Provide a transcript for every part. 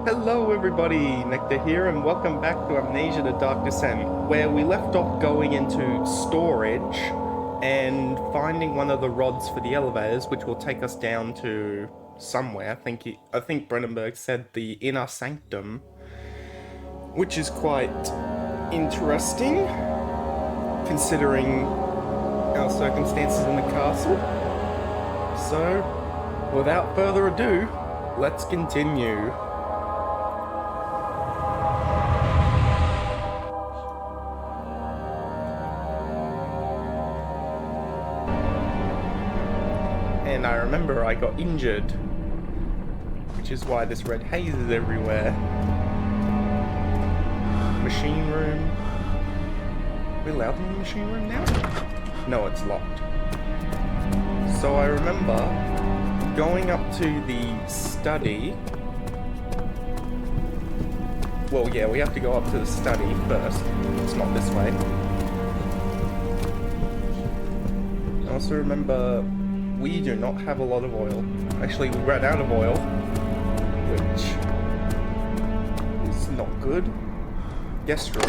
Hello everybody, Nectar here, and welcome back to Amnesia the Dark Descent, where we left off going into storage and finding one of the rods for the elevators, which will take us down to somewhere. I think Brennenberg said the inner sanctum, which is quite interesting, considering our circumstances in the castle. So, without further ado, let's continue. And I remember I got injured, which is why this red haze is everywhere. Machine room. Are we allowed in the machine room now? No, it's locked. So I remember going up to the study. Well, yeah, we have to go up to the study first. It's not this way. I also remember we do not have a lot of oil. Actually, we ran out of oil, which is not good. Guest room.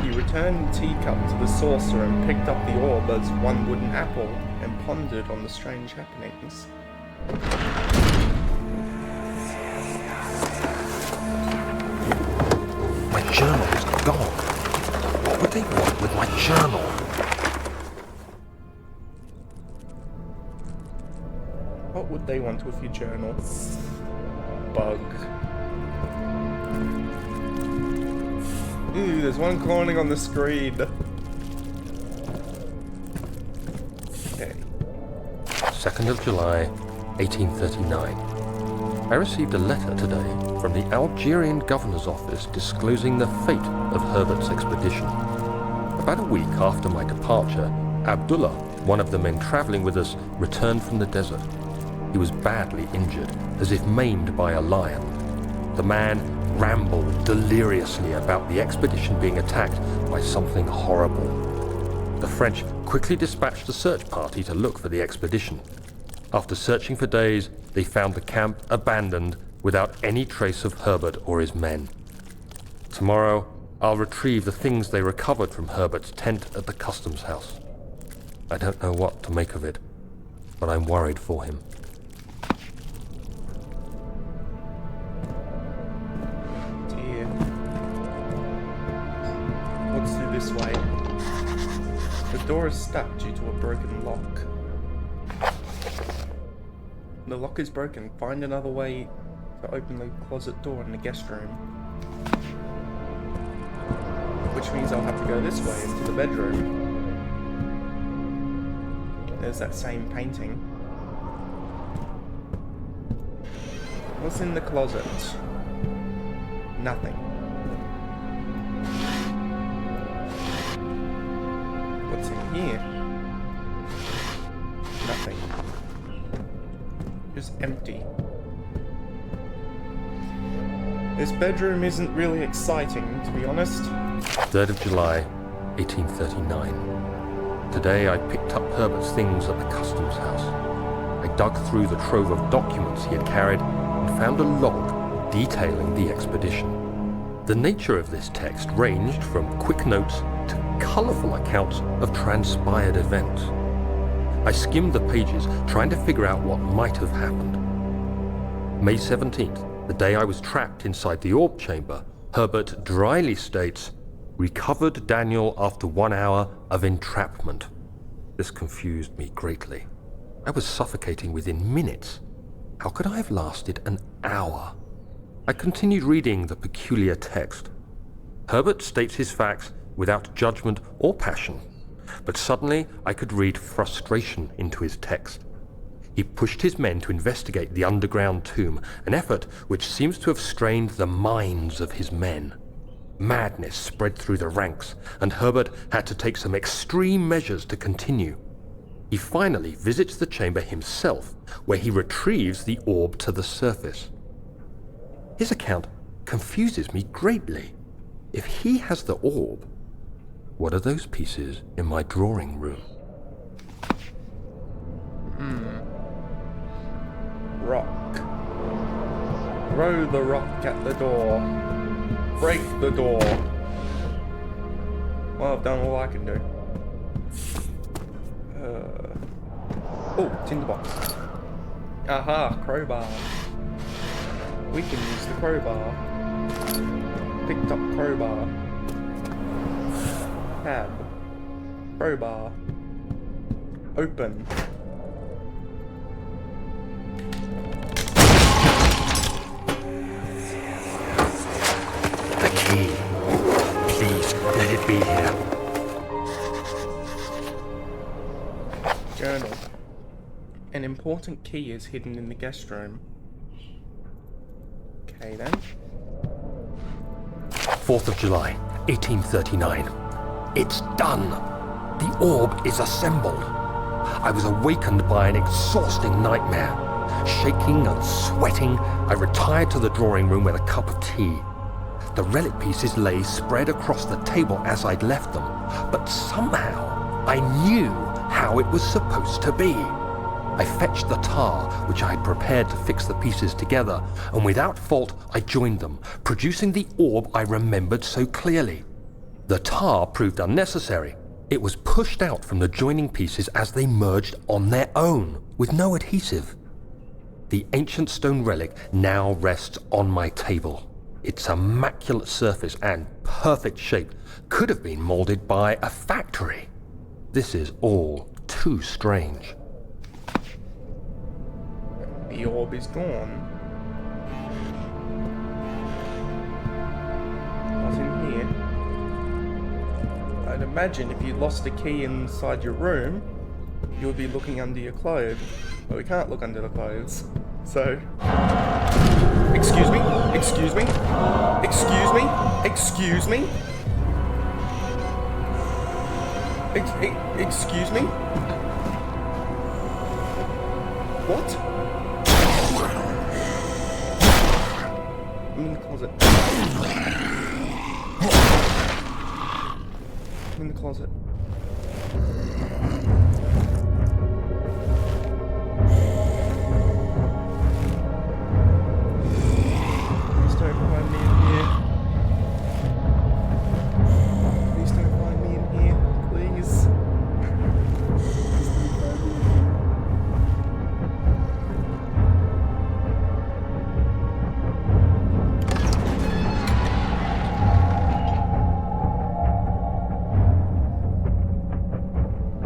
He returned the teacup to the saucer and picked up the orb as one wooden apple and pondered on the strange happenings. My journal is gone. What would they want with my journal? What would they want with your journal? Bug. Ooh, there's one cloning on the screen. Okay. 2nd of July, 1839. I received a letter today from the Algerian governor's office disclosing the fate of Herbert's expedition. About a week after my departure, Abdullah, one of the men traveling with us, returned from the desert. He was badly injured, as if maimed by a lion. The man rambled deliriously about the expedition being attacked by something horrible. The French quickly dispatched a search party to look for the expedition. After searching for days, they found the camp abandoned without any trace of Herbert or his men. Tomorrow, I'll retrieve the things they recovered from Herbert's tent at the customs house. I don't know what to make of it, but I'm worried for him. Let's do this way. The door is stuck due to a broken lock. The lock is broken. Find another way to open the closet door in the guest room. Which means I'll have to go this way into the bedroom. There's that same painting. What's in the closet? Nothing. What's in here? Nothing. Just empty. This bedroom isn't really exciting, to be honest. 3rd of July, 1839. Today I picked up Herbert's things at the customs house. I dug through the trove of documents he had carried and found a log detailing the expedition. The nature of this text ranged from quick notes to colourful accounts of transpired events. I skimmed the pages, trying to figure out what might have happened. May 17th, the day I was trapped inside the orb chamber, Herbert dryly states, "Recovered Daniel after 1 hour of entrapment." This confused me greatly. I was suffocating within minutes. How could I have lasted an hour? I continued reading the peculiar text. Herbert states his facts without judgment or passion, but suddenly I could read frustration into his text. He pushed his men to investigate the underground tomb, an effort which seems to have strained the minds of his men. Madness spread through the ranks, and Herbert had to take some extreme measures to continue. He finally visits the chamber himself, where he retrieves the orb to the surface. His account confuses me greatly. If he has the orb, what are those pieces in my drawing room? Rock. Throw the rock at the door. Break the door. Well, I've done all I can do. Oh, tinderbox. Aha, crowbar. We can use the crowbar. Picked up crowbar. Tab. Crowbar. Open. The key. Please, let it be here. Journal. An important key is hidden in the guest room. Okay then. 4th of July, 1839. It's done. The orb is assembled. I was awakened by an exhausting nightmare. Shaking and sweating, I retired to the drawing room with a cup of tea. The relic pieces lay spread across the table as I'd left them, but somehow I knew how it was supposed to be. I fetched the tar, which I had prepared to fix the pieces together, and without fault I joined them, producing the orb I remembered so clearly. The tar proved unnecessary. It was pushed out from the joining pieces as they merged on their own, with no adhesive. The ancient stone relic now rests on my table. Its immaculate surface and perfect shape could have been molded by a factory. This is all too strange. The orb is gone. What's in here? I'd imagine if you lost a key inside your room, you would be looking under your clothes. But we can't look under the clothes. So... Excuse me? Excuse me? Excuse me? Excuse me? Excuse me? What? I'm in the closet. I'm in the closet. Please don't find me in here. Please don't find me in here. Please.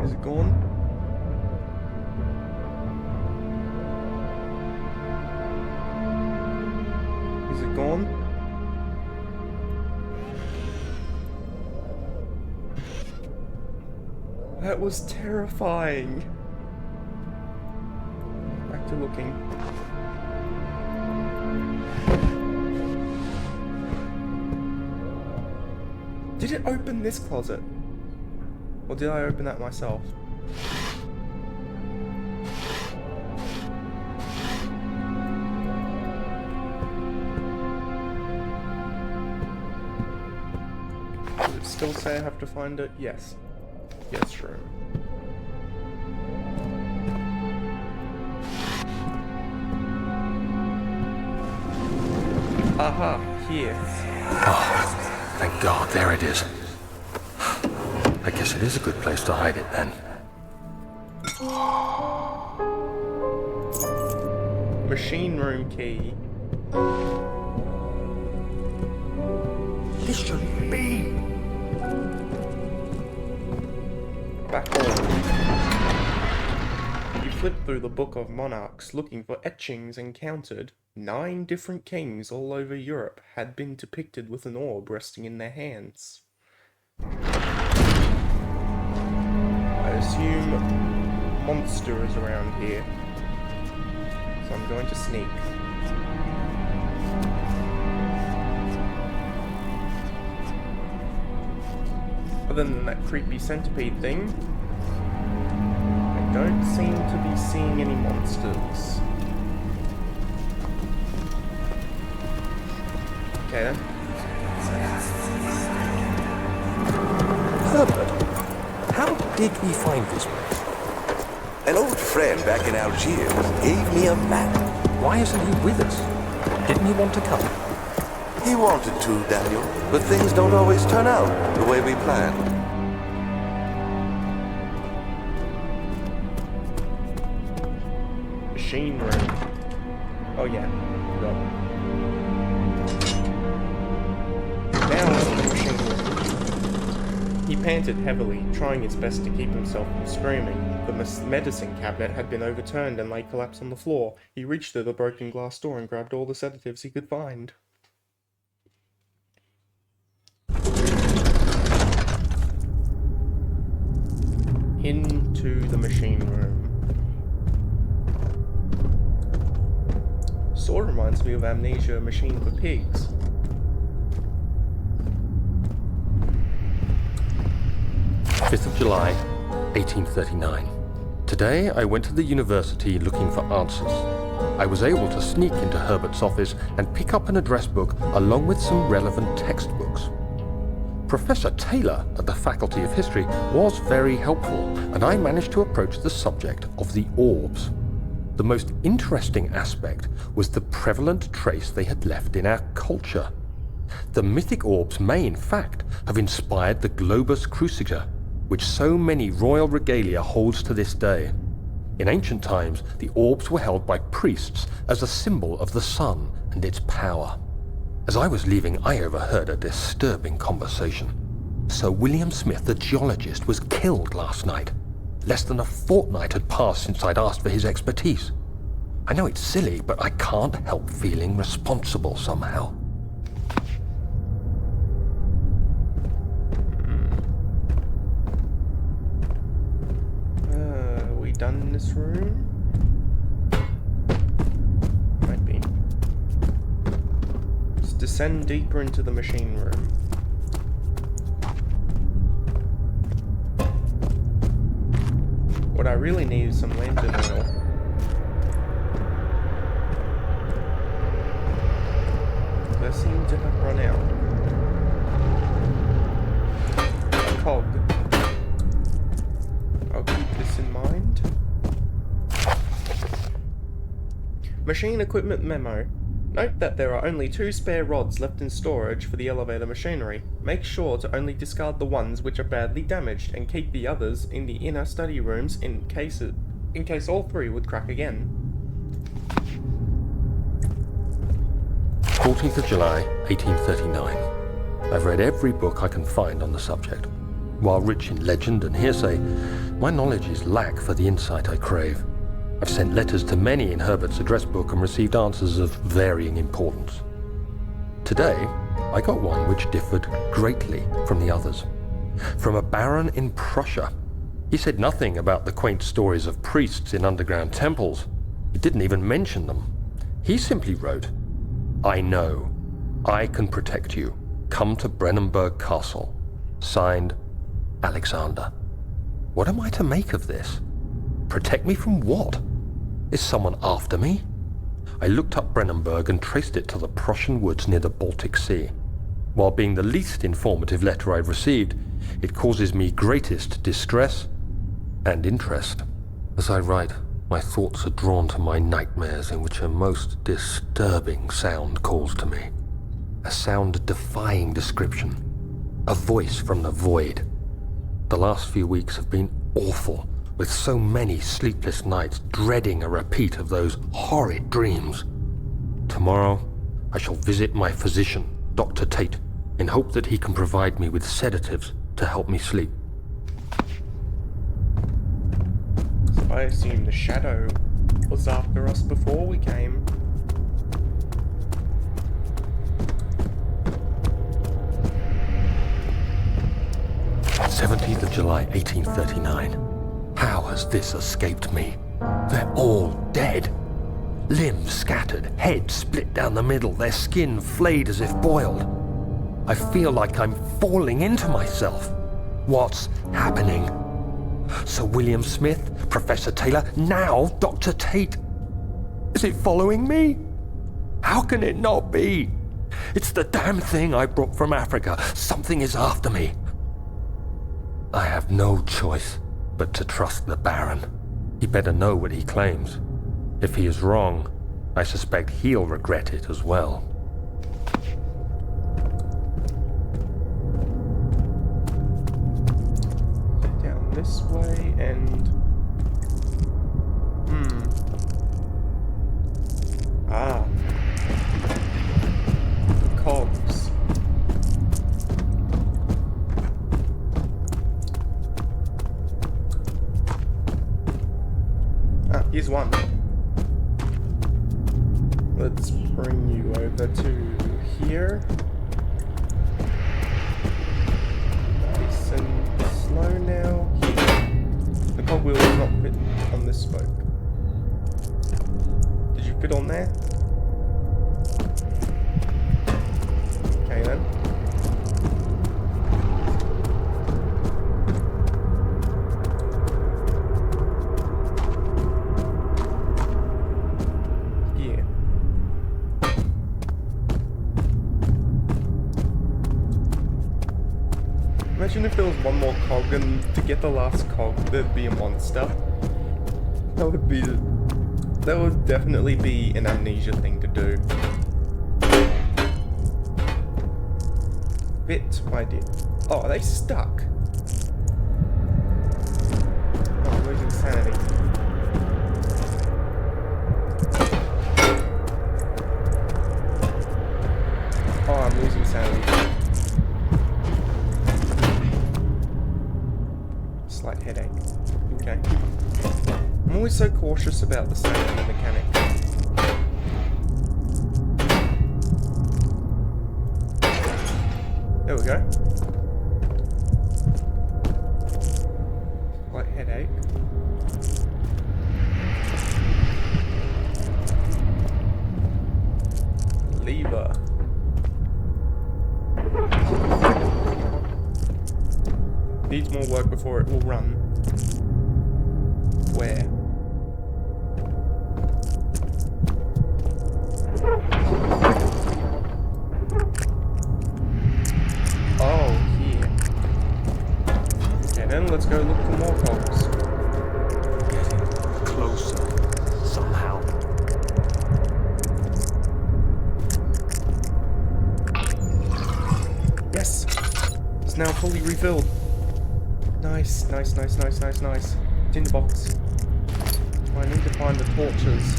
Is it gone? Is it gone? That was terrifying. Back to looking. Did it open this closet? Or did I open that myself? Does it still say I have to find it? Yes. Yes, room. Aha, here. Oh, thank God, there it is. I guess it is a good place to hide it then. Machine room key. This shouldn't be. Back on. You flip through the Book of Monarchs looking for etchings encountered. 9 different kings all over Europe had been depicted with an orb resting in their hands. I assume monster is around here, so I'm going to sneak. Other than that creepy centipede thing, I don't seem to be seeing any monsters. Okay then. Herbert, how did we find this place? An old friend back in Algiers gave me a map. Why isn't he with us? Didn't he want to come? He wanted to, Daniel, but things don't always turn out the way we planned. Machine room. Oh yeah. Got now into the machine room. He panted heavily, trying his best to keep himself from screaming. The medicine cabinet had been overturned and lay collapsed on the floor. He reached through the broken glass door and grabbed all the sedatives he could find. Into the machine room. Sort of reminds me of Amnesia, Machine for Pigs. July 1839. Today I went to the university looking for answers. I was able to sneak into Herbert's office and pick up an address book along with some relevant textbooks. Professor Taylor at the Faculty of History was very helpful, and I managed to approach the subject of the orbs. The most interesting aspect was the prevalent trace they had left in our culture. The mythic orbs may, in fact, have inspired the globus cruciger, which so many royal regalia holds to this day. In ancient times, the orbs were held by priests as a symbol of the sun and its power. As I was leaving, I overheard a disturbing conversation. Sir William Smith, the geologist, was killed last night. Less than a fortnight had passed since I'd asked for his expertise. I know it's silly, but I can't help feeling responsible somehow. Are we done in this room? Might be. Let's descend deeper into the machine room. What I really need is some lantern oil. I seem to have run out. A cog. I'll keep this in mind. Machine equipment memo. Note that there are only 2 spare rods left in storage for the elevator machinery. Make sure to only discard the ones which are badly damaged and keep the others in the inner study rooms in case all 3 would crack again. 14th of July, 1839. I've read every book I can find on the subject. While rich in legend and hearsay, my knowledge is lack for the insight I crave. I've sent letters to many in Herbert's address book and received answers of varying importance. Today, I got one which differed greatly from the others. From a baron in Prussia. He said nothing about the quaint stories of priests in underground temples. He didn't even mention them. He simply wrote, "I know. I can protect you. Come to Brennenburg Castle. Signed, Alexander." What am I to make of this? Protect me from what? Is someone after me? I looked up Brennenburg and traced it to the Prussian woods near the Baltic Sea. While being the least informative letter I've received, it causes me greatest distress and interest. As I write, my thoughts are drawn to my nightmares in which a most disturbing sound calls to me. A sound defying description. A voice from the void. The last few weeks have been awful, with so many sleepless nights dreading a repeat of those horrid dreams. Tomorrow, I shall visit my physician, Dr. Tate, in hope that he can provide me with sedatives to help me sleep. So I assume the shadow was after us before we came. "17th of July, 1839. How has this escaped me? They're all dead. Limbs scattered, heads split down the middle, their skin flayed as if boiled. I feel like I'm falling into myself. What's happening? Sir William Smith, Professor Taylor, now Dr. Tate. Is it following me? How can it not be? It's the damn thing I brought from Africa. Something is after me. I have no choice but to trust the Baron. He better know what he claims. If he is wrong, I suspect he'll regret it as well. Down this way and... Ah. Cogs. Ah, here's one. Let's bring you over to here. Nice and slow now. Here. The cogwheel does not fit on this spoke. Did you fit on there? Okay then. Here. Imagine if there was one more cog and to get the last cog there'd be a monster. That would definitely be an Amnesia thing to do. Fit, my dear. Oh, are they stuck? Oh, I'm losing sanity. Oh, I'm losing sanity. Slight headache. Okay. I'm always so cautious about the sanity mechanic. There we go. Slight headache. Lever. Needs more work before it will run. Where? Oh, here. Okay, then let's go look for more cogs. Getting closer, somehow. Yes! It's now fully refilled. Nice, nice, nice, nice, nice, nice. Tinderbox. I need to find the torches.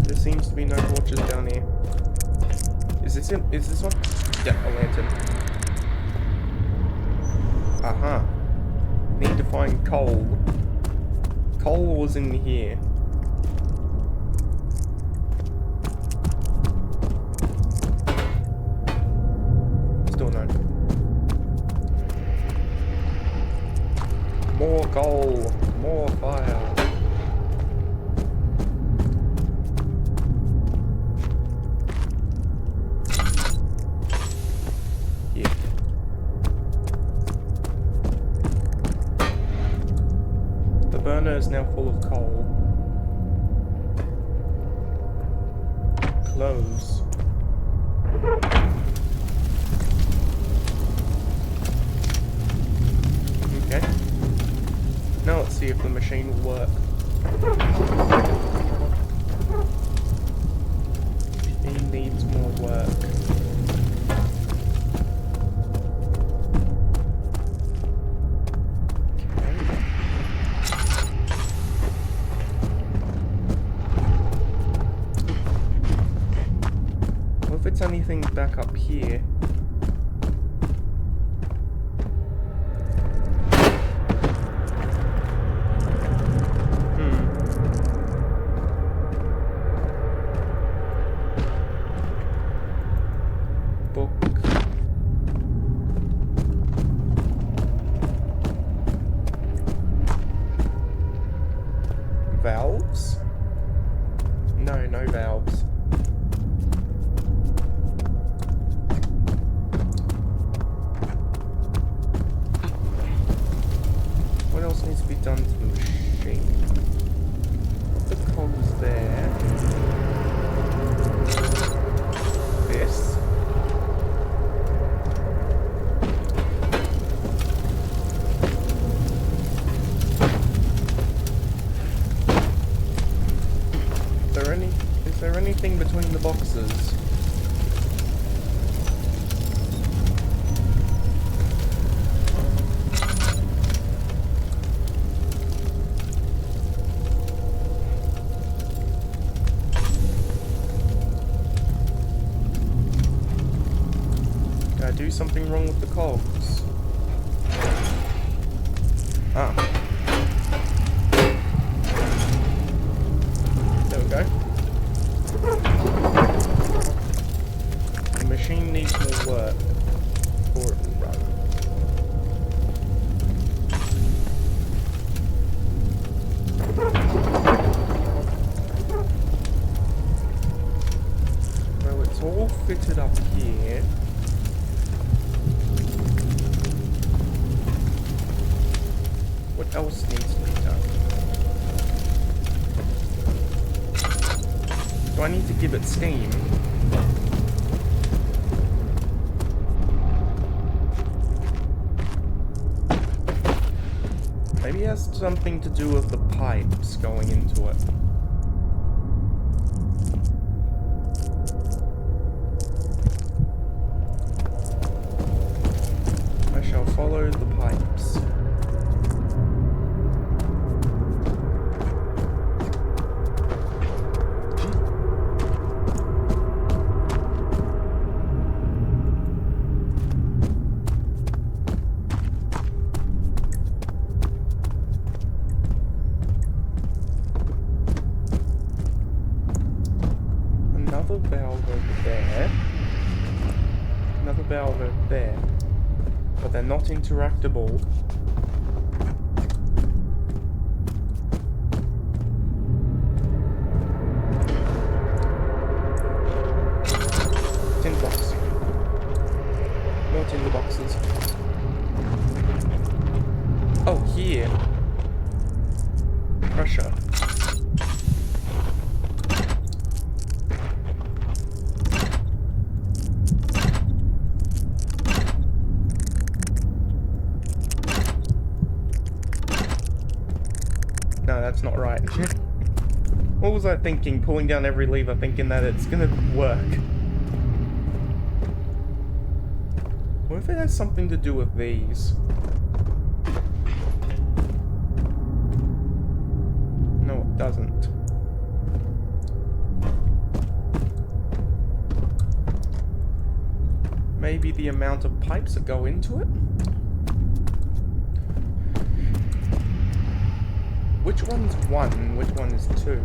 There seems to be no torches down here. Is this it? Is this one? Yeah, a lantern. Aha. Need to find coal. Coal was in here. Still no. More coal. More fire. Yeah. The burner is now full of coal. Close. Okay. Now let's see if the machine will work. He needs more work. Well, if it's anything back up here. Book. Valves? No, no valves. What else needs to be done to the machine? Put the cogs there. Fit. anything between the boxes. Did I do something wrong with the cogs? Ah. There we go. The machine needs more work before it will run. Well, it's all fitted up here. What else needs to be done? Do I need to give it steam? Maybe it has something to do with the pipes going into it. I shall follow the pipes. Another valve over there. Another valve over there. But they're not interactable. Tin box. More tin boxes. Oh, here. Pressure. No, that's not right. What was I thinking? Pulling down every lever, thinking that it's gonna work. What if it has something to do with these? No, it doesn't. Maybe the amount of pipes that go into it? Which one's 1? Which one is 2?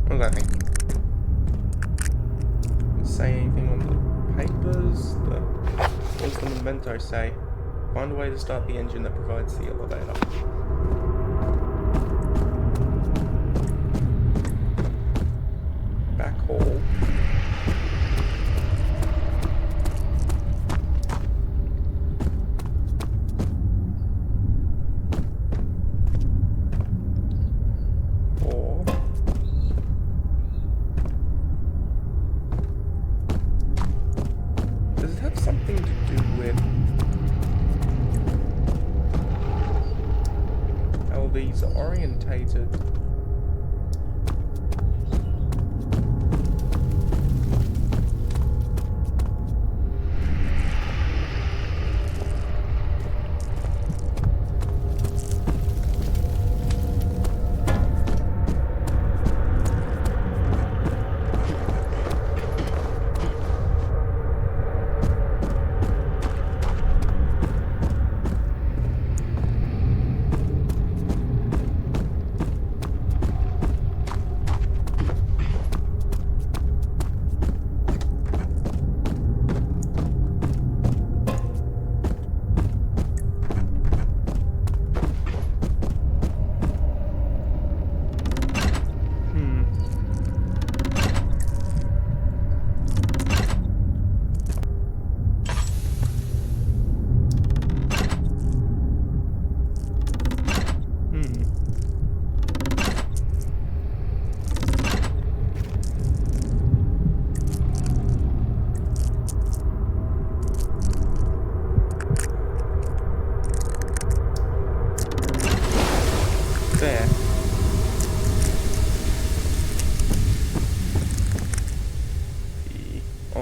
What was I thinking? Didn't say anything on the papers. What does the memento say? Find a way to start the engine that provides the elevator. Back hall. Something to do with how these are orientated.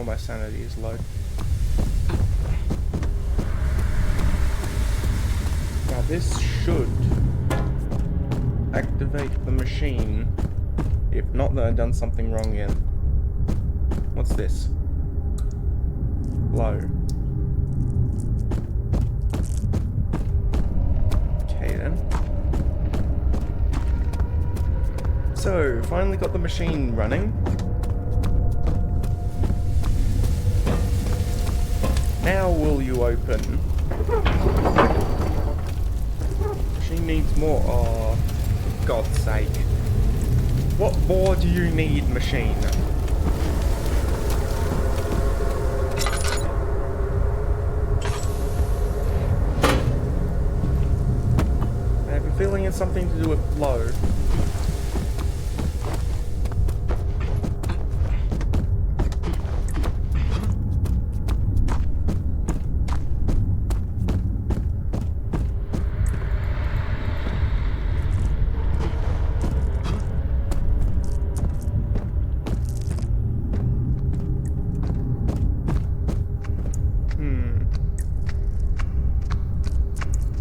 my sanity is low. Now this should activate the machine. If not, then I've done something wrong again. What's this? Low. Okay then. So, finally got the machine running. Now will you open? She needs more. Oh, for God's sake. What more do you need, machine? I have a feeling it's something to do with flow.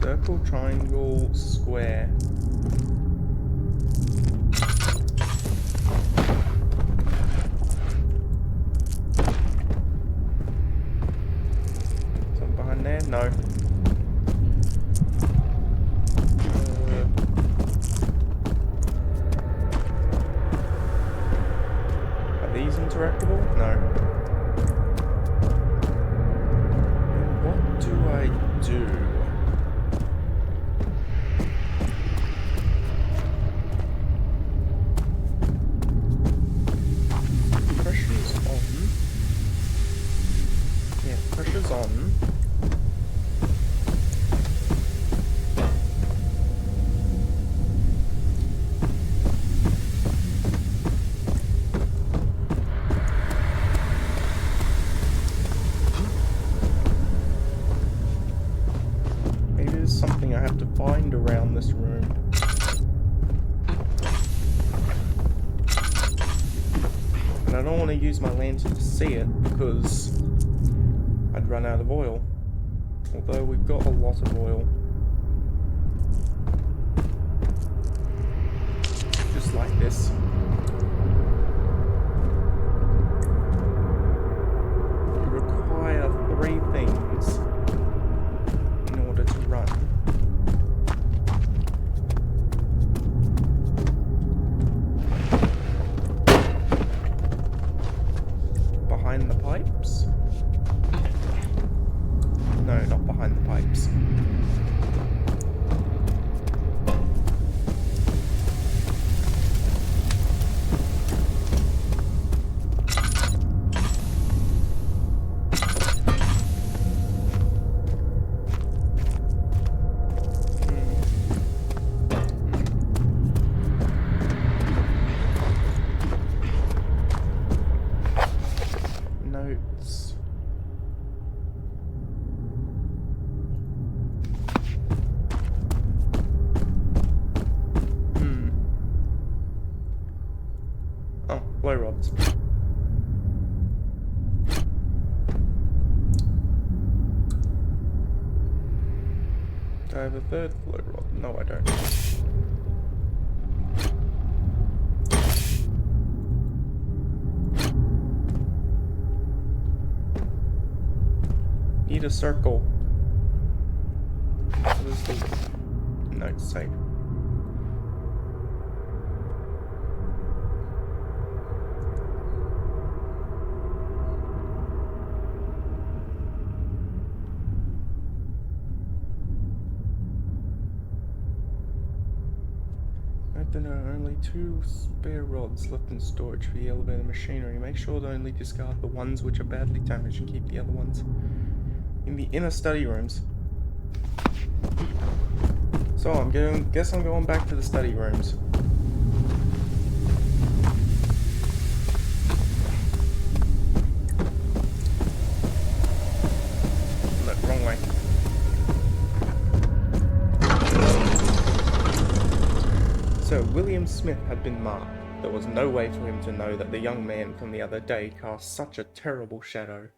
Circle, triangle, square. Something behind there? No. Are these interactable? No. What do I do? Pressure's on. Maybe there's something I have to find around this room. And I don't want to use my lantern to see it because I'd run out of oil. Although we've got a lot of oil. Just like this. You require 3 things in order to run. Behind the pipes? No, not behind the pipes. Notes. Oh, flow rods. Do I have a 3rd flow rod? No, I don't. Need a circle. What does the note say? There are only 2 spare rods left in storage for the elevator machinery. Make sure to only discard the ones which are badly damaged and keep the other ones in the inner study rooms. So I'm going back to the study rooms. Look, wrong way. So, William Smith had been marked. There was no way for him to know that the young man from the other day cast such a terrible shadow.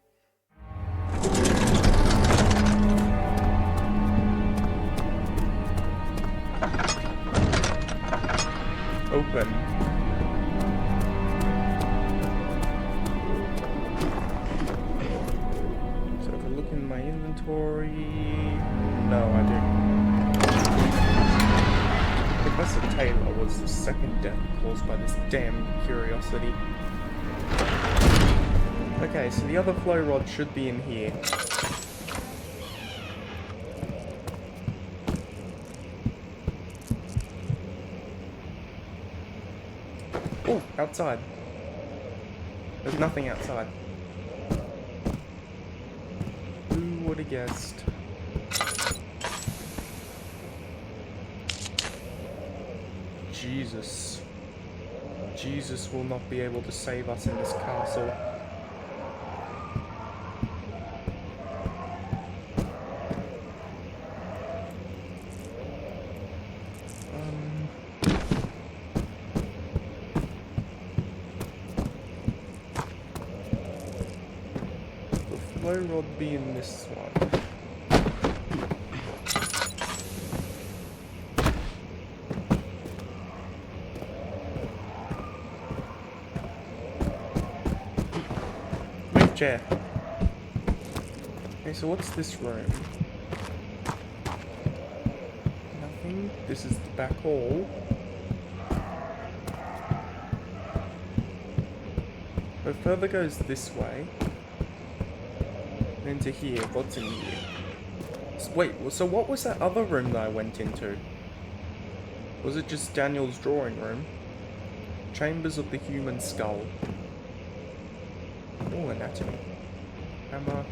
Open. So if I look in my inventory... No, I do. Professor Taylor was the second death caused by this damn curiosity. Okay, so the other flow rod should be in here. Oh, outside. There's nothing outside. Who would have guessed? Jesus. Jesus will not be able to save us in this castle. Will the flow rod be in this one? Chair. Okay, so what's this room? Nothing. This is the back hall. But further goes this way. And into here. What's in here? Wait, so what was that other room that I went into? Was it just Daniel's drawing room? Chambers of the human skull. Oh, anatomy. Hammer.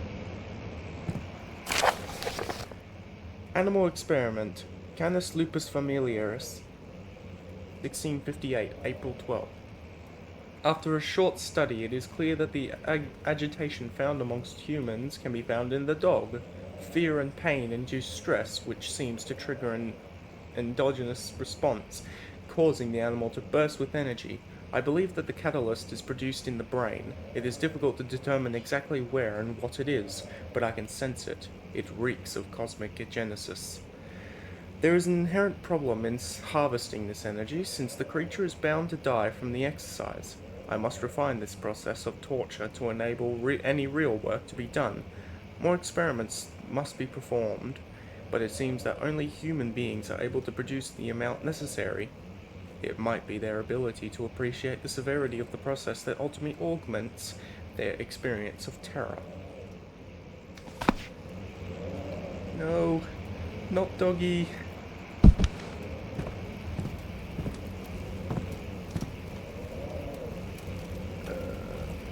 Animal experiment. Canis lupus familiaris. 1658, April 12. After a short study, it is clear that the agitation found amongst humans can be found in the dog. Fear and pain induce stress, which seems to trigger an endogenous response, causing the animal to burst with energy. I believe that the catalyst is produced in the brain. It is difficult to determine exactly where and what it is, but I can sense it. It reeks of cosmic genesis. There is an inherent problem in harvesting this energy, since the creature is bound to die from the exercise. I must refine this process of torture to enable any real work to be done. More experiments must be performed, but it seems that only human beings are able to produce the amount necessary. It might be their ability to appreciate the severity of the process that ultimately augments their experience of terror. No, not doggy.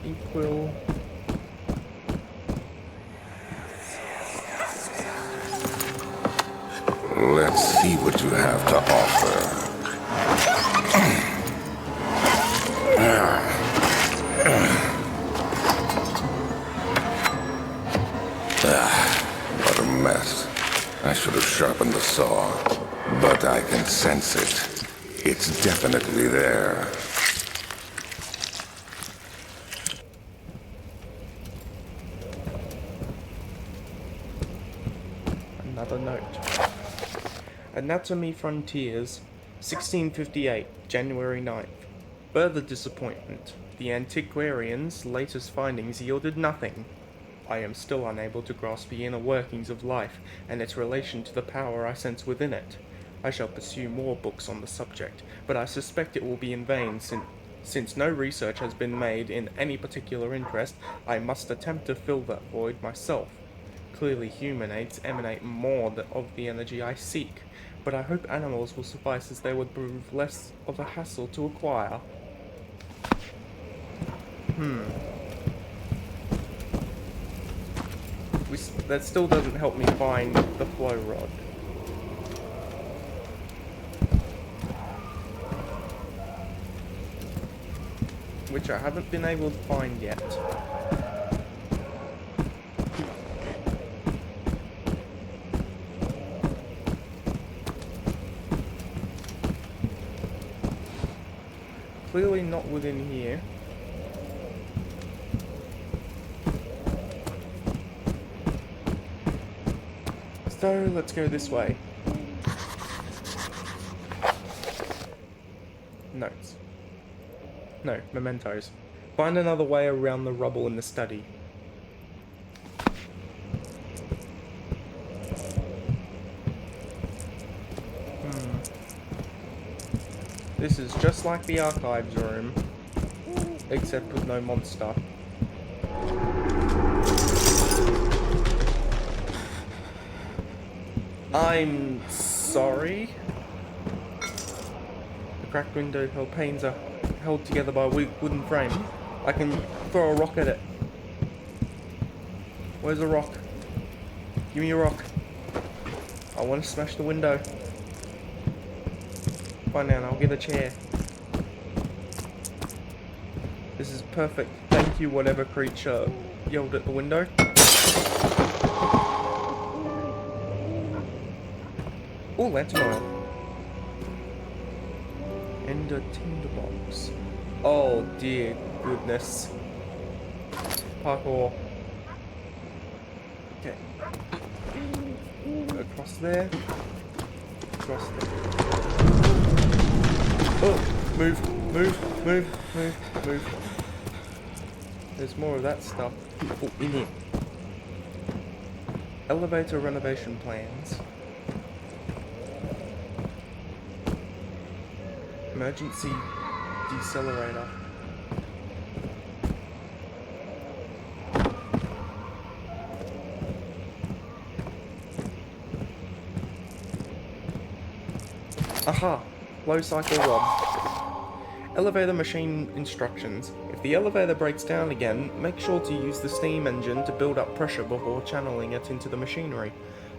Equal. Let's see what you have to offer. What a mess. I should have sharpened the saw, but I can sense it. It's definitely there. Another note. Anatomy Frontiers, 1658, January 9th. Further disappointment. The antiquarian's latest findings yielded nothing. I am still unable to grasp the inner workings of life and its relation to the power I sense within it. I shall pursue more books on the subject, but I suspect it will be in vain since no research has been made in any particular interest. I must attempt to fill that void myself. Clearly humanoids emanate more of the energy I seek, but I hope animals will suffice, as they would prove less of a hassle to acquire. That still doesn't help me find the flow rod. Which I haven't been able to find yet. clearly not within here. So let's go this way. Notes. No, mementos. Find another way around the rubble in the study. This is just like the archives room, except with no monster. I'm sorry. The cracked window panes are held together by a weak wooden frame. I can throw a rock at it. Where's a rock? Give me a rock. I want to smash the window. Fine now, I'll get a chair. This is perfect. Thank you, whatever creature yelled at the window. Oh, lantern oil. And a tinderbox. Oh dear goodness. Parkour. Okay. Across there. Across there. Oh! Move. There's more of that stuff. Oh, in here. Elevator renovation plans. Emergency decelerator. Aha! Low cycle rod. Elevator machine instructions. If the elevator breaks down again, make sure to use the steam engine to build up pressure before channeling it into the machinery.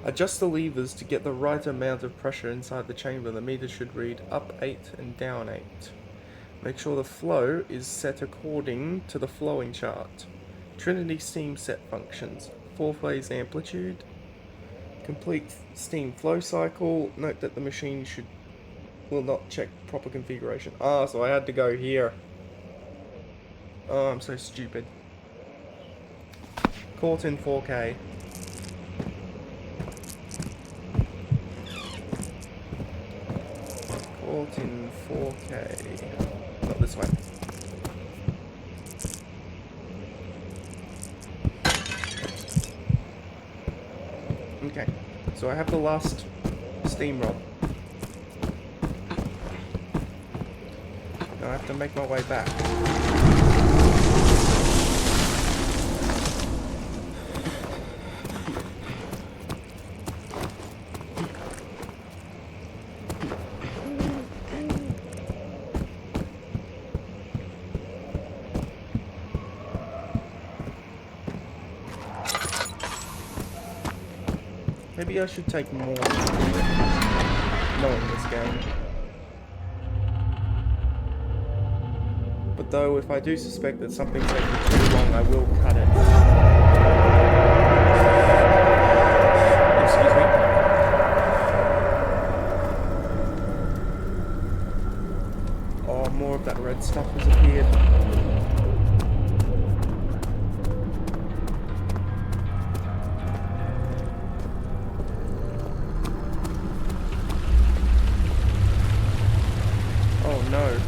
Adjust the levers to get the right amount of pressure inside the chamber. The meter should read up 8 and down 8. Make sure the flow is set according to the flowing chart. Trinity steam set functions. 4-phase amplitude. Complete steam flow cycle. Note that the machine will not check proper configuration. Ah, so I had to go here. Oh, I'm so stupid. Caught in 4K. Caught in 4K. Not this way. Okay, so I have the last steam rod. Now I have to make my way back. Maybe I should take more knowing this game. But though, if I do suspect that something's taking too long, I will cut it. Excuse me. Oh, more of that red stuff has appeared. Oh no.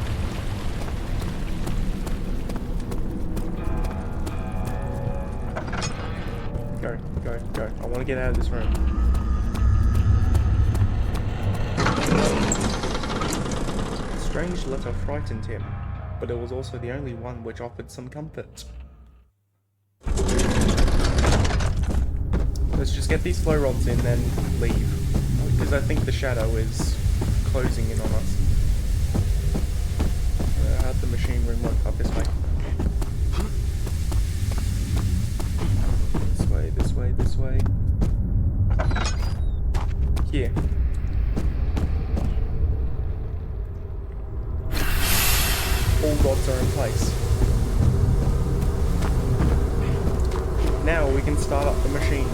Go. I want to get out of this room. The strange letter frightened him, but it was also the only one which offered some comfort. Let's just get these flow rods in and leave, because I think the shadow is closing in on us. How'd the machine room work? Up this way. This way. Here. All rods are in place. Now we can start up the machine.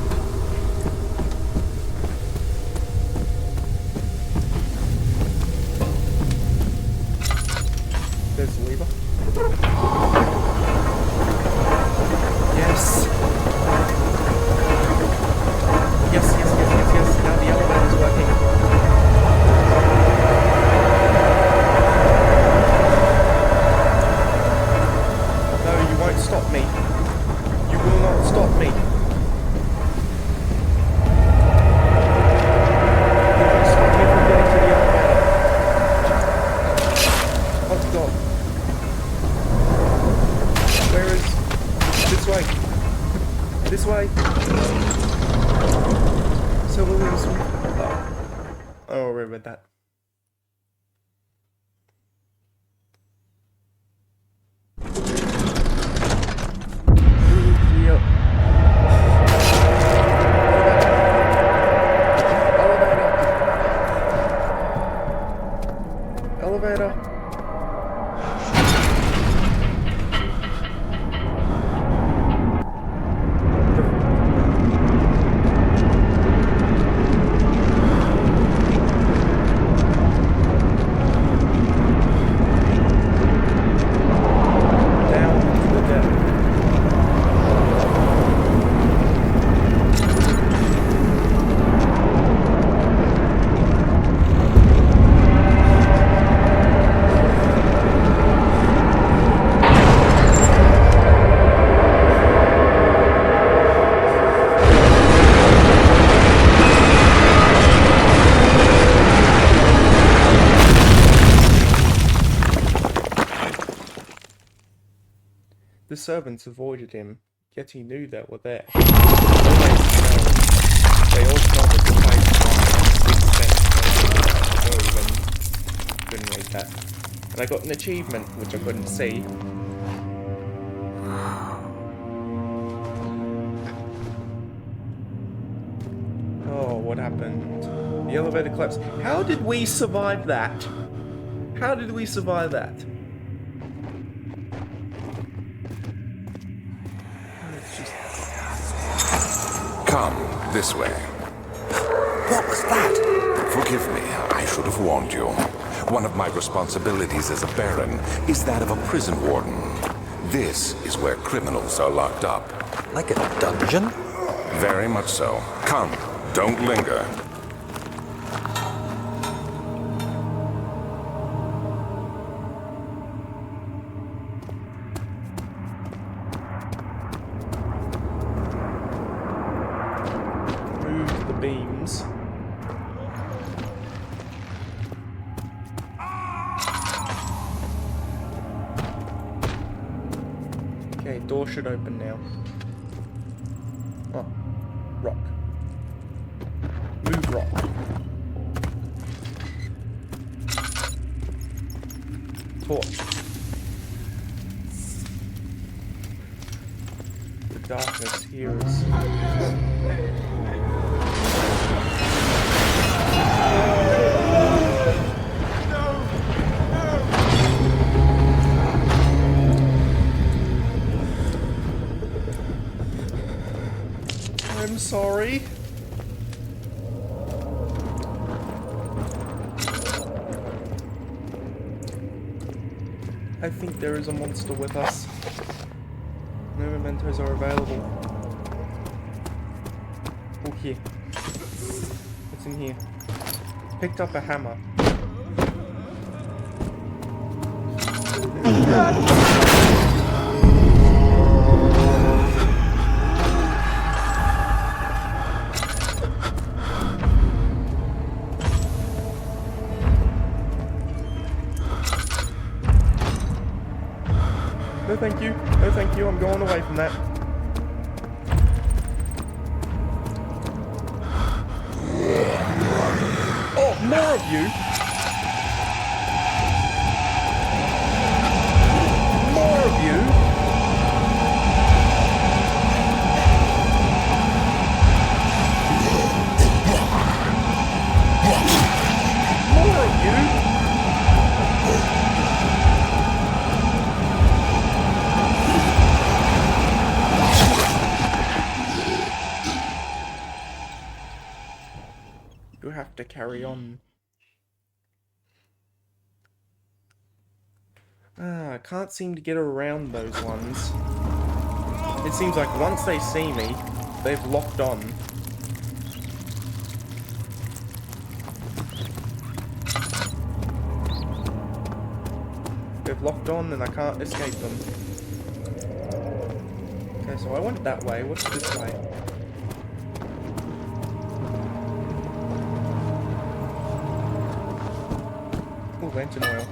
there's the lever. Yes. Yes. Now the elevator's working. No, you won't stop me. You will not stop me. You won't stop me from getting to the elevator. Oh god. Where is... This way. This way. So Williams... Oh. I don't remember that. Elevator. Down to the depth. The servants avoided him, yet he knew they were there. They all smelled the decayed wine and big couldn't read that. And I got an achievement, which I couldn't see. Oh, what happened? The elevator collapsed. How did we survive that? How did we survive that? Come, this way. What was that? Forgive me, I should have warned you. One of my responsibilities as a baron is that of a prison warden. This is where criminals are locked up. Like a dungeon? Very much so. Come, don't linger. Move the beams. Okay, door should open now. Oh, rock. Move rock. Torch. The darkness here is... I'm sorry. I think there is a monster with us. No mementos are available. Oh, here. What's in here? Picked up a hammer. No thank you. No thank you. I'm going away from that. Oh, more of you! More of you! More of you! You have to carry on. I can't seem to get around those ones. It seems like once they see me, they've locked on. They've locked on and I can't escape them. Okay, so I went that way. What's this way? Oh, lantern oil.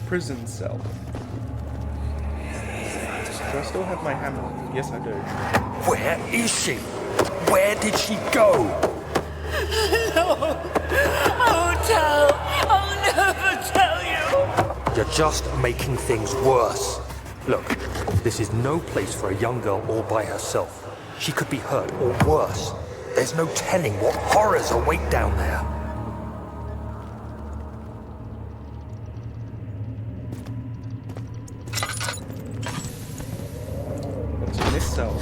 Prison cell. Do I still have my hammer? Yes, I do. Where is she? Where did she go? No, I won't tell. I'll never tell you. You're just making things worse. Look, this is no place for a young girl all by herself. She could be hurt or worse. There's no telling what horrors await down there. What's in this cell?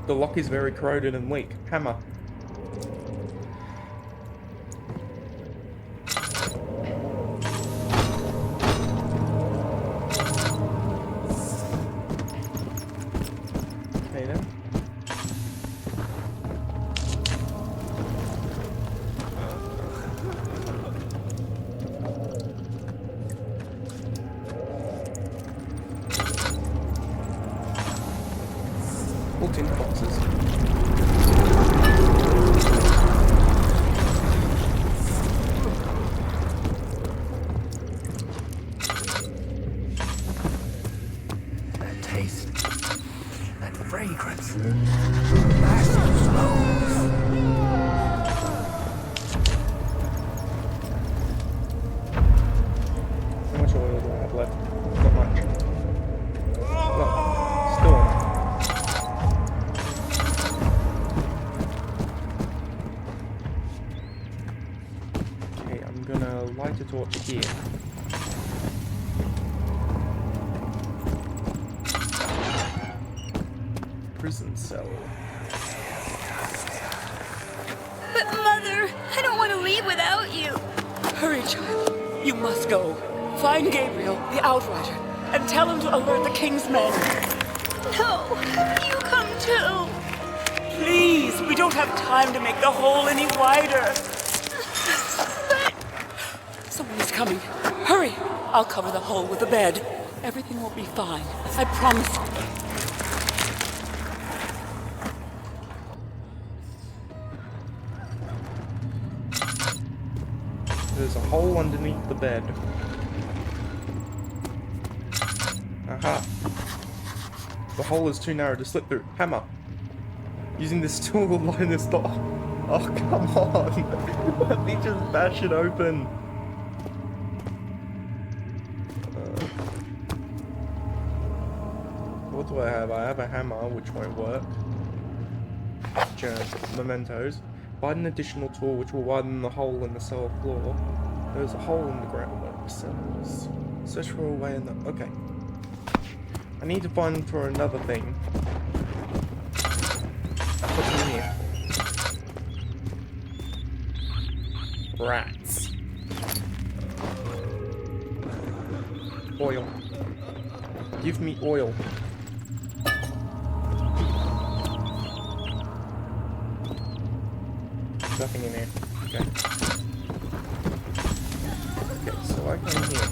The lock is very corroded and weak. Hammer. Okay then. All tin boxes. That taste, that fragrance, massive smells. How much oil do I have left? Not much. Well, still enough. Okay, I'm gonna light a torch here. Prison cell. But Mother, I don't want to leave without you. Hurry, child. You must go. Find Gabriel, the Outrider, and tell him to alert the King's men. No, you come too. Please, we don't have time to make the hole any wider. Someone is coming. Hurry. I'll cover the hole with a bed. Everything will be fine. I promise you. There's a hole underneath the bed. Aha. The hole is too narrow to slip through. Hammer. Using this tool will line this door. Oh, come on. Let me just bash it open. What do I have? I have a hammer, which won't work. Mementos. Find an additional tool which will widen the hole in the cell floor. There's a hole in the groundwork cells. Search for a way in the... Okay. I need to find for another thing. What's in here? Rats. Oil. Give me oil. Nothing in there. Okay. Okay, so I come here.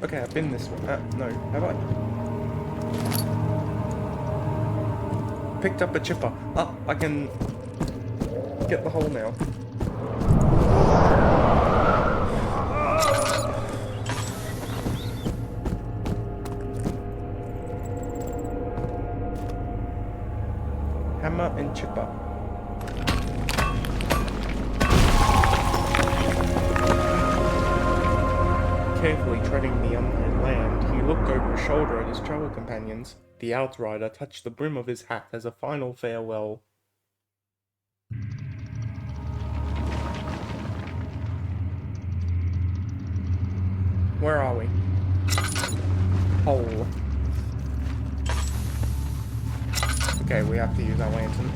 Okay, I've been this way. No, have I? Picked up a chipper. Ah, I can get the hole now. Hammer and chipper. Carefully treading the unknown land, he looked over his shoulder at his travel companions. The Outrider touched the brim of his hat as a final farewell. Where are we? Hole. Okay, we have to use our lantern.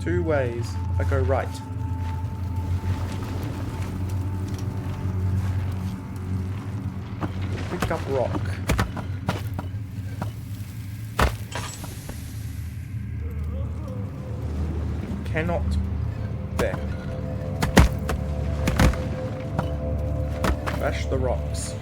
2 ways. I go right. Pick up rock. Cannot. There. Bash the rocks.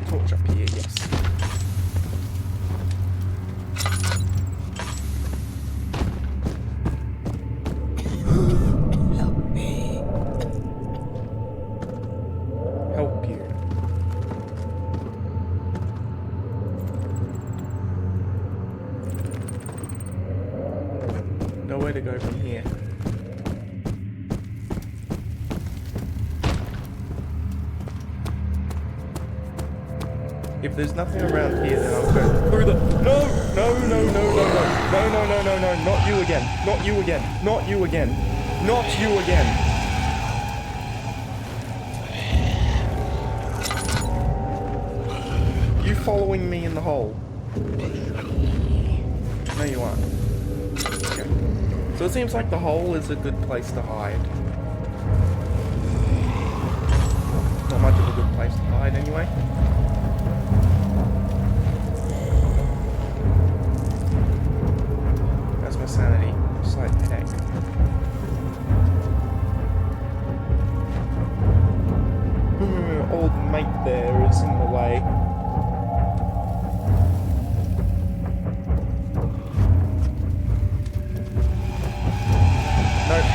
Torch up here, yes. Help you. Nowhere to go from here. If there's nothing around here, then I'll go through the... No! No, no, no, no, no. No, no, no, no, no. Not you again. Not you again. Not you again. Not you again. You following me in the hole? No, you aren't. Okay. So it seems like the hole is a good place to hide. Not much of a good place to hide, anyway. That's my sanity. Slight headache. Old mate there is in the way. Nope.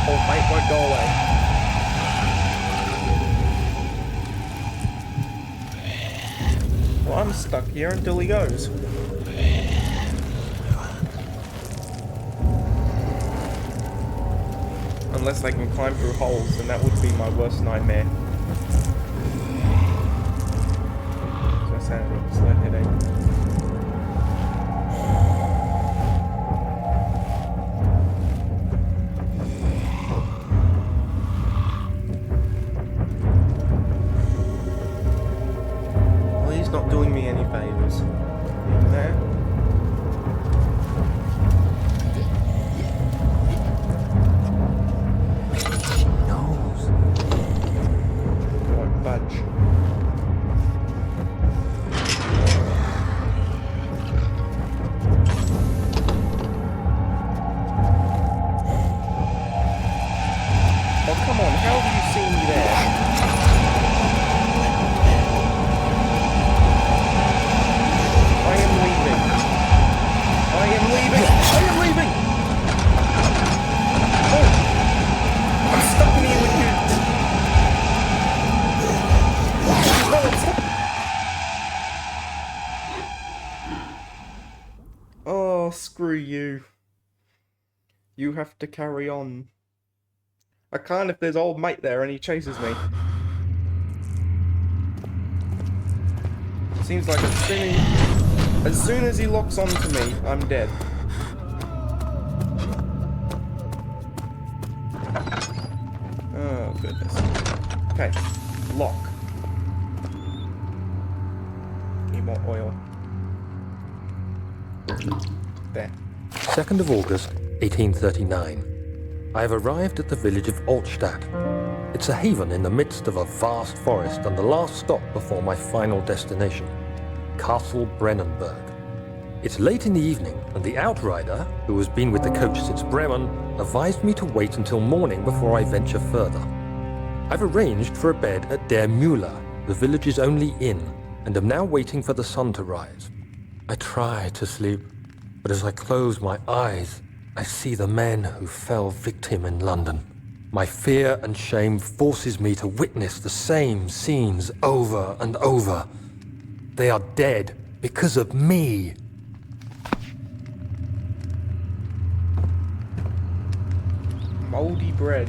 Old mate won't go away. Well, I'm stuck here until he goes. Unless they can climb through holes, then that would be my worst nightmare. So sanity, slight headache. Well, he's not doing me any favors. In there. Budge. Oh, come on, how have you seen me there? I am leaving. I am leaving. I am leaving! Oh! I'm stuck in here with you. Oh, screw you. You have to carry on. I can't if there's old mate there and he chases me. Seems like as soon as he locks onto me, I'm dead. Oh, goodness. Okay, lock. Need more oil. There. 2nd of August, 1839. I have arrived at the village of Altstadt. It's a haven in the midst of a vast forest and the last stop before my final destination, Castle Brennenburg. It's late in the evening, and the outrider, who has been with the coach since Bremen, advised me to wait until morning before I venture further. I've arranged for a bed at Der Müller, the village's only inn, and am now waiting for the sun to rise. I try to sleep, but as I close my eyes, I see the men who fell victim in London. My fear and shame forces me to witness the same scenes over and over. They are dead because of me. Moldy bread.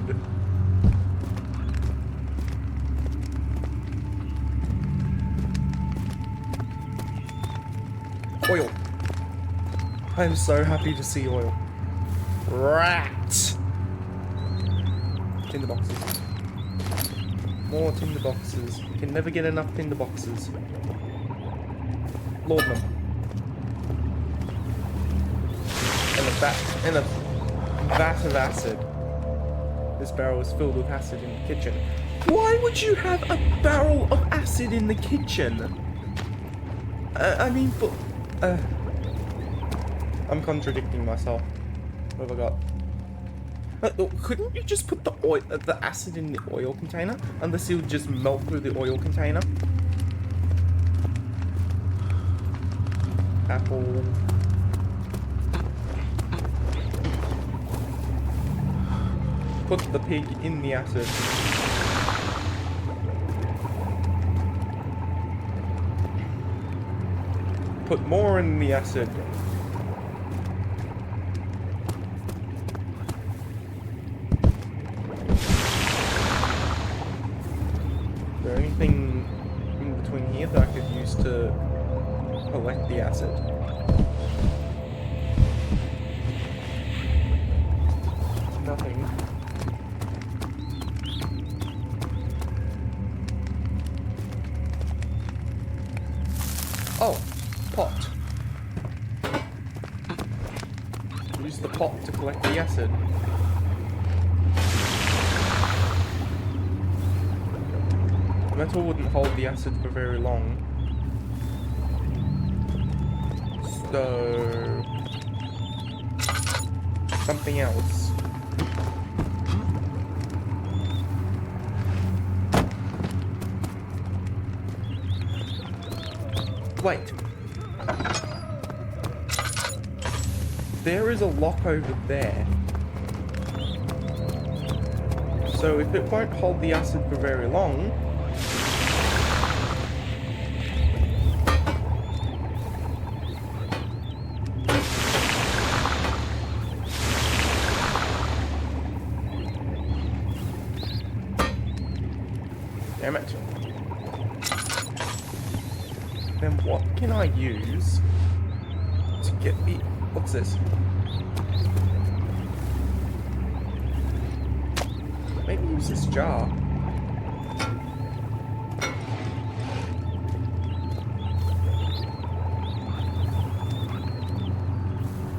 Oil. I'm so happy to see oil. Rat! Tinder boxes. More tinder boxes. Can never get enough tinder boxes. Laudanum. And a vat of acid. This barrel is filled with acid in the kitchen. Why would you have a barrel of acid in the kitchen? I mean, but... I'm contradicting myself. What have I got? Couldn't you just put the oil, the acid in the oil container? Unless it would just melt through the oil container? Apple... Put the pig in the acid. Put more in the acid. Is there anything in between here that I could use to collect the acid? Nothing. Oh, pot. Use the pot to collect the acid. Metal wouldn't hold the acid for very long. So... something else. Wait. There is a lock over there. So if it won't hold the acid for very long... Damn it. Then what can I use to get the... What's this? Maybe use this jar.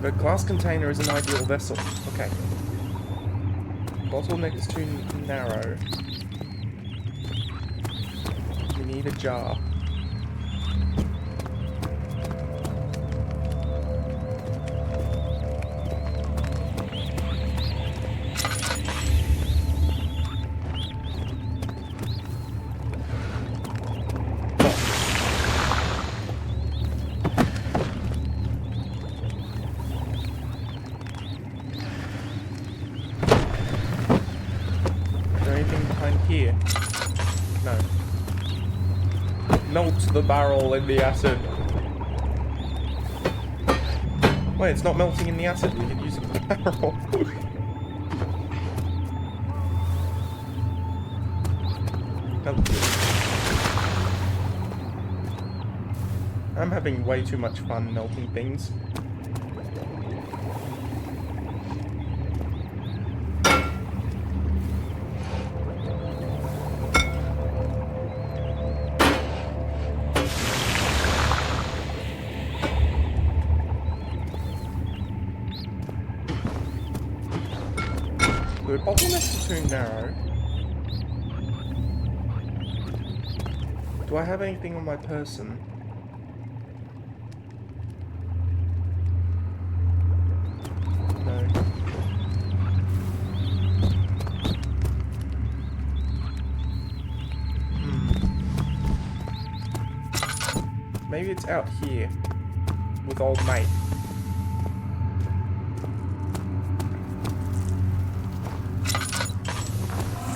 The glass container is an ideal vessel. Okay. Bottleneck is too narrow. We need a jar. Here. No. Melt the barrel in the acid. Wait, it's not melting in the acid. We could use the barrel. Melt it. I'm having way too much fun melting things. The bottlenecks are too narrow. Do I have anything on my person? No. Maybe it's out here with old mate.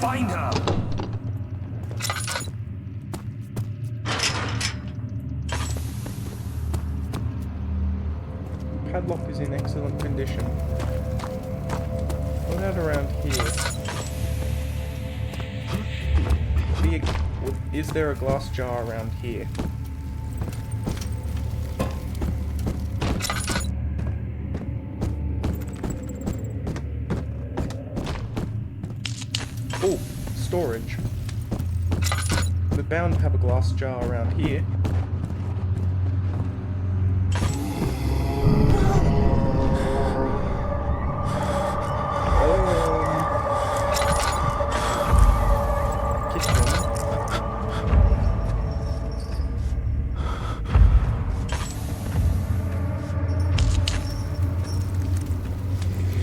Find her! Padlock is in excellent condition. What about around here? Is there a glass jar around here? Oh, storage. We're bound to have a glass jar around here.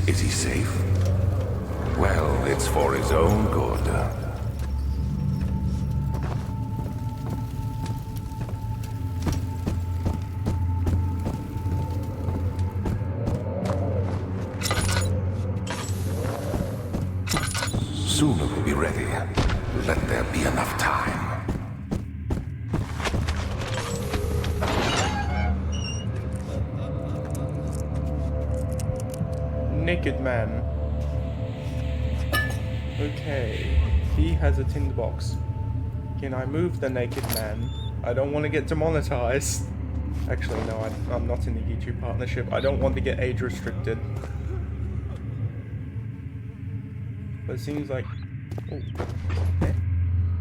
Is he safe? Well, it's for his own good. Sooner we'll be ready. Let there be enough time. Naked man. Okay, he has a tinderbox. Can I move the naked man? I don't want to get demonetized. Actually, no, I'm not in the YouTube partnership. I don't want to get age restricted. But it seems like... Oh. Eh?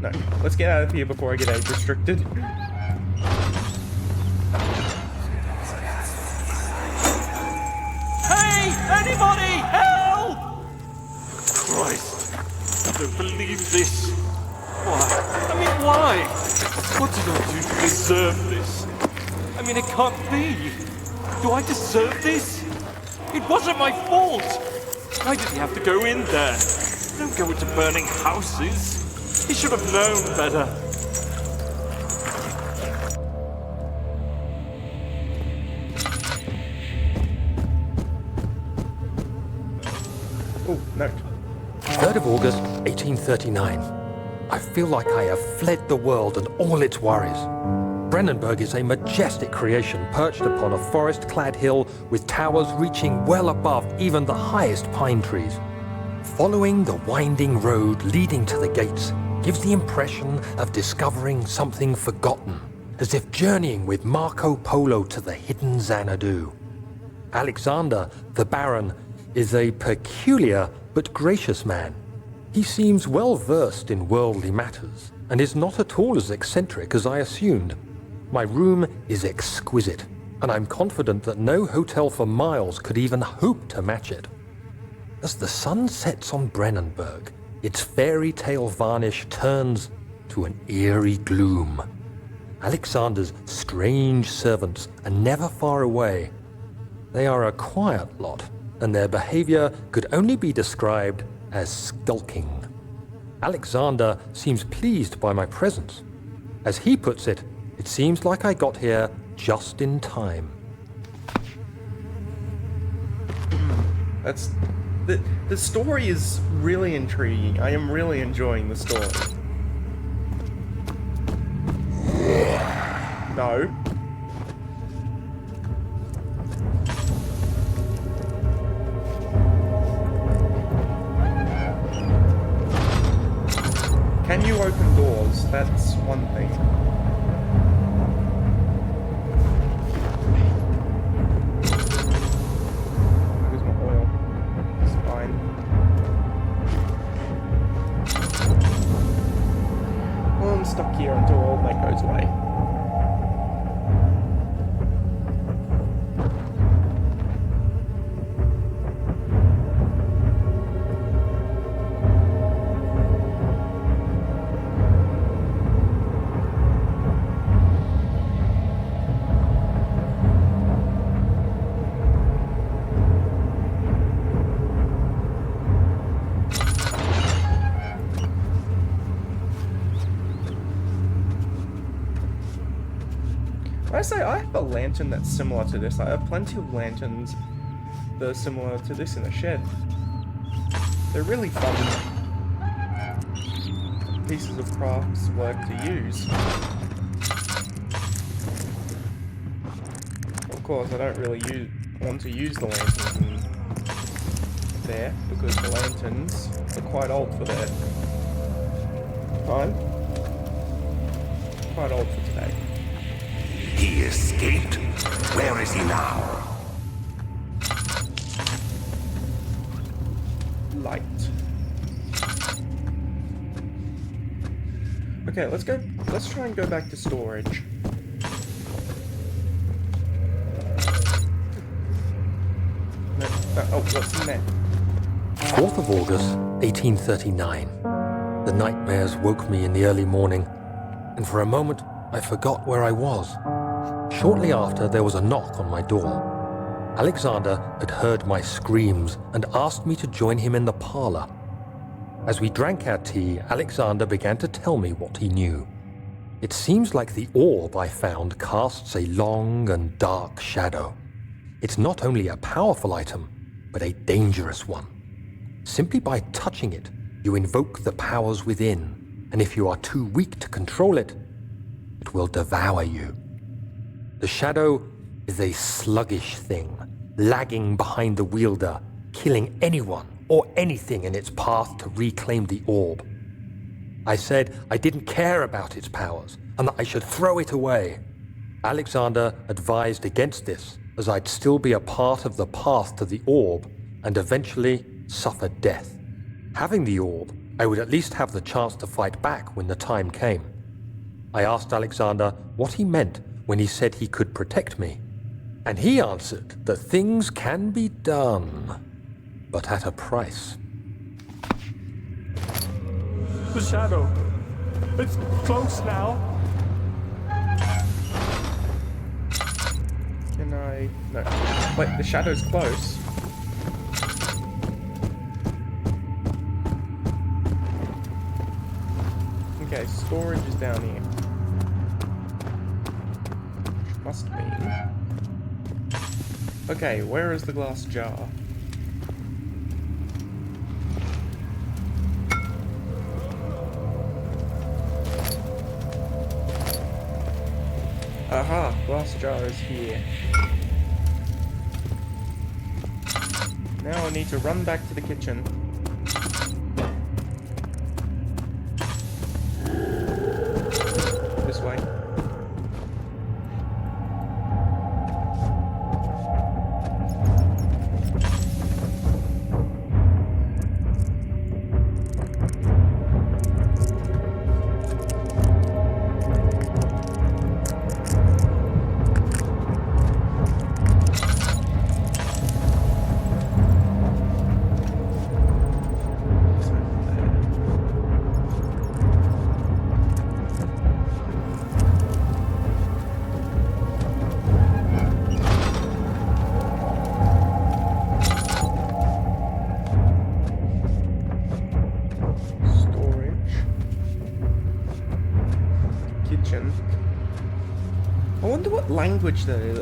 No, let's get out of here before I get age restricted. Hey! Anybody! Help! Christ, I don't believe this. Why? I mean, why? What did I do to deserve this? I mean, it can't be. Do I deserve this? It wasn't my fault. Why did he have to go in there? Don't go into burning houses. He should have known better. Oh, no. 3rd of August, 1839. I feel like I have fled the world and all its worries. Brennenburg is a majestic creation perched upon a forest-clad hill with towers reaching well above even the highest pine trees. Following the winding road leading to the gates gives the impression of discovering something forgotten, as if journeying with Marco Polo to the hidden Xanadu. Alexander, the Baron, is a peculiar but gracious man. He seems well versed in worldly matters and is not at all as eccentric as I assumed. My room is exquisite, and I'm confident that no hotel for miles could even hope to match it. As the sun sets on Brennenburg, its fairy tale varnish turns to an eerie gloom. Alexander's strange servants are never far away. They are a quiet lot, and their behavior could only be described as skulking. Alexander seems pleased by my presence. As he puts it, it seems like I got here just in time. That's... The story is really intriguing. I am really enjoying the story. No. Can you open doors? That's one thing. Where's my oil? It's fine. Well, I'm stuck here until all that goes away. I say I have a lantern that's similar to this. I have plenty of lanterns that are similar to this in the shed. They're really fun pieces of crafts work to use. Of course, I don't really I want to use the lanterns in there because the lanterns are quite old for their time. Quite old for today. He escaped? Where is he now? Light. Okay, let's try and go back to storage. No, oh, what's in there? 4th of August, 1839. The nightmares woke me in the early morning, and for a moment I forgot where I was. Shortly after, there was a knock on my door. Alexander had heard my screams and asked me to join him in the parlor. As we drank our tea, Alexander began to tell me what he knew. It seems like the orb I found casts a long and dark shadow. It's not only a powerful item, but a dangerous one. Simply by touching it, you invoke the powers within, and if you are too weak to control it, it will devour you. The shadow is a sluggish thing, lagging behind the wielder, killing anyone or anything in its path to reclaim the orb. I said I didn't care about its powers, and that I should throw it away. Alexander advised against this, as I'd still be a part of the path to the orb, and eventually suffer death. Having the orb, I would at least have the chance to fight back when the time came. I asked Alexander what he meant when he said he could protect me, and he answered that things can be done, but at a price. The shadow. It's close now. Can I... No. Wait, the shadow's close. Okay, storage is down here. Must mean... Okay, where is the glass jar? Aha, glass jar is here. Now I need to run back to the kitchen. This way. I wonder what language that is.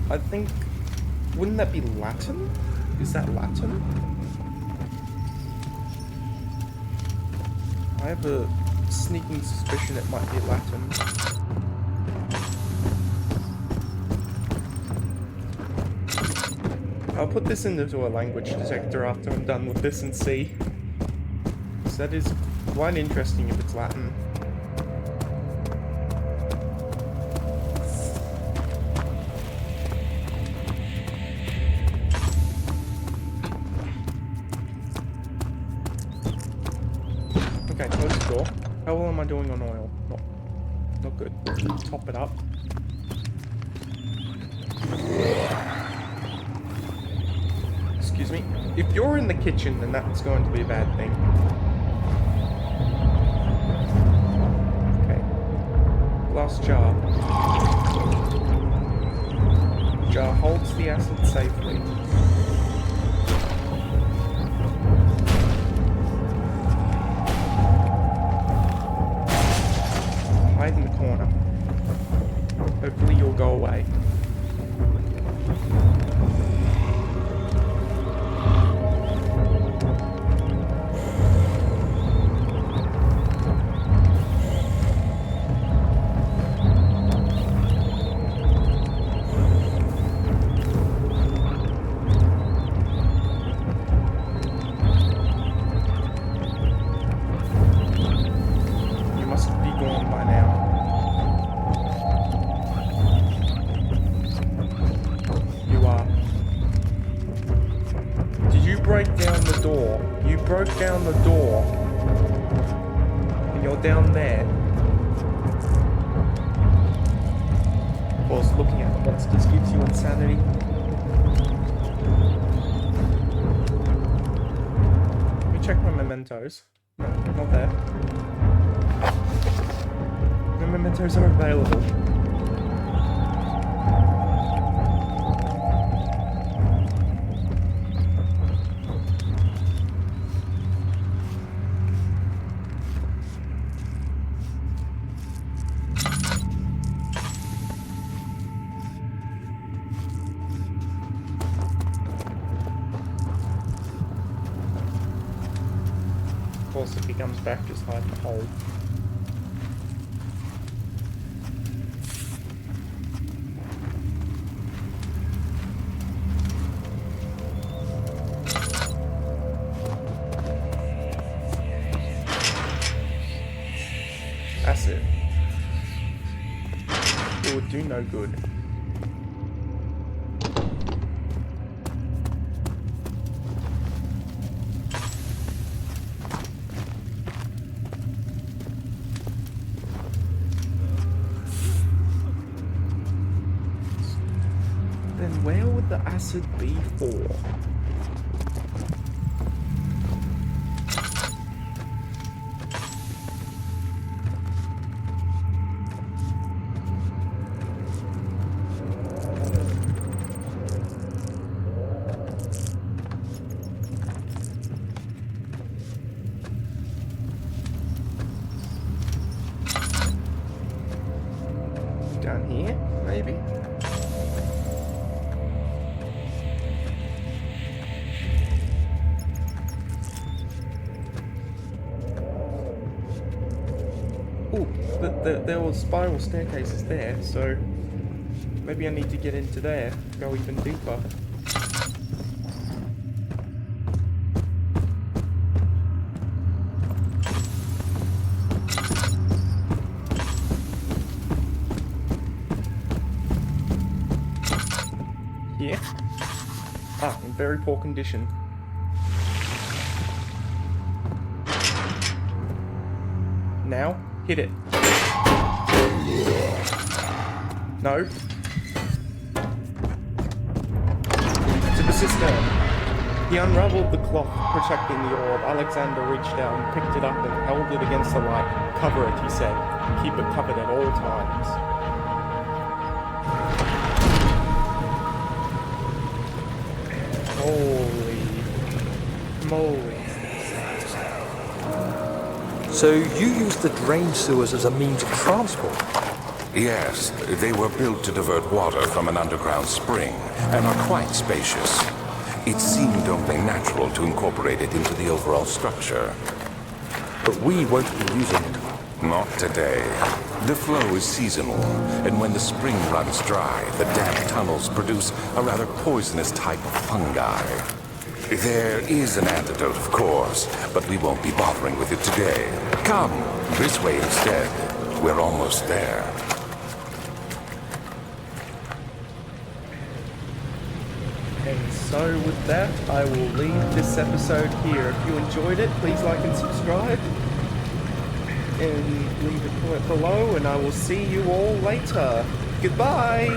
I think... Wouldn't that be Latin? Is that Latin? I have a sneaking suspicion it might be Latin. I'll put this into a language detector after I'm done with this and see. Because that is quite interesting if it's Latin. Okay, close the door. How well am I doing on oil? Not good. Top it up. Excuse me. If you're in the kitchen, then that's going to be a bad thing. Okay. Glass jar. Jar holds the acid safely. Hide in the corner. Hopefully you'll go away. break down the door. You broke down the door. And you're down there. Of course, looking at the monsters gives you insanity. Let me check my mementos. No, not there. No mementos are available. Of course, if he comes back, just hide in the hole. Acid. It would do no good. Then where would the acid be for? Down here, maybe? Ooh, there was spiral staircases there, so maybe I need to get into there, go even deeper. Here? Ah, in very poor condition. Now, hit it. No. To the cistern. He unraveled the cloth protecting the orb. Alexander reached out and picked it up and held it against the light. Cover it, he said. Keep it covered at all times. Holy moly. So you used the drain sewers as a means of transport? Yes, they were built to divert water from an underground spring and are quite spacious. It seemed only natural to incorporate it into the overall structure. But we won't be using it. Not today. The flow is seasonal, and when the spring runs dry, the damp tunnels produce a rather poisonous type of fungi. There is an antidote, of course, but we won't be bothering with it today. Come, this way instead. We're almost there. And so with that, I will leave this episode here. If you enjoyed it, please like and subscribe. And leave a comment below, and I will see you all later. Goodbye!